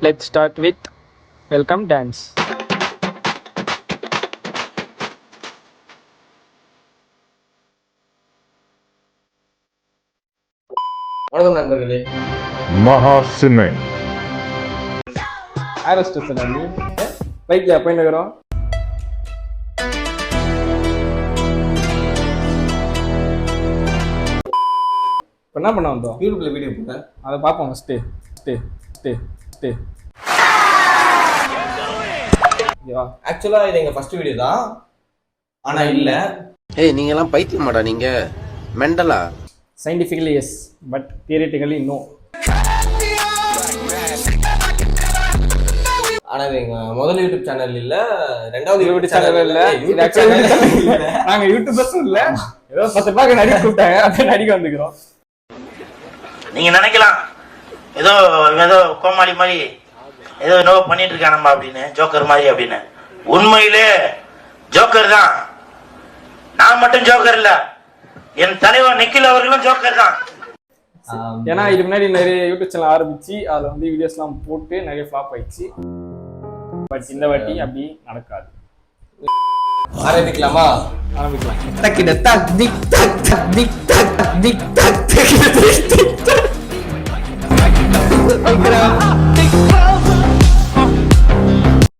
Let's start with welcome dance. வணக்கம் நண்பர்களே. மகாசினை ஆரோஸ்டஸ் அண்ணி பைக்ல போயிட்டு இருக்கிறோம். இப்போ என்ன பண்ண வந்தோம்? யூடியூப்ல வீடியோ போட்டேன், அதை பார்ப்போம். ஸ்டே ஆக்சுவலா இது எங்க ஃபர்ஸ்ட் வீடியோ தான். ஆனா இல்ல, ஏய் நீங்க எல்லாம் பைத்தியமாடா, நீங்க மெண்டலா? Scientifically yes, but theoretically no. ஆனா இது எங்க முதல் யூடியூப் சேனல் இல்ல, ரெண்டாவது யூடியூப் சேனல் இல்ல. இது ஆக்சுவலி நாங்க யூடியூபர்ஸும் இல்ல, ஏதோ 10 ரூபாய்க்கு நடிக்க கூப்பிட்டாங்க, அப்படியே நடிக்க வந்துக்கிறோம். நீங்க நினைக்கலாம் ஏதோ ஏதோ கோமாளி மாதிரி ஏதோ என்னவோ பண்ணிட்டு இருக்கானம்மா அப்படின்னு, ஜோக்கர் மாதிரி அப்படின்னு. உண்மையிலே ஜோக்கர் தான். நான் மட்டும் ஜோக்கர் இல்ல, என் தலைவர் நிக்கில் அவர்களும் ஜோக்கர் தான். ஏன்னா இதுக்கு முன்னாடி நிறைய யூடியூப் சேனல் ஆரம்பிச்சு அதுல வந்து வீடியோஸ்லாம் போட்டு நிறைய ஃபிளாப் ஆயிடுச்சு. பட் இந்த வாட்டி அப்படி நடக்காது. ஆரம்பிக்கலாமா? ஆரம்பிக்கலாம்.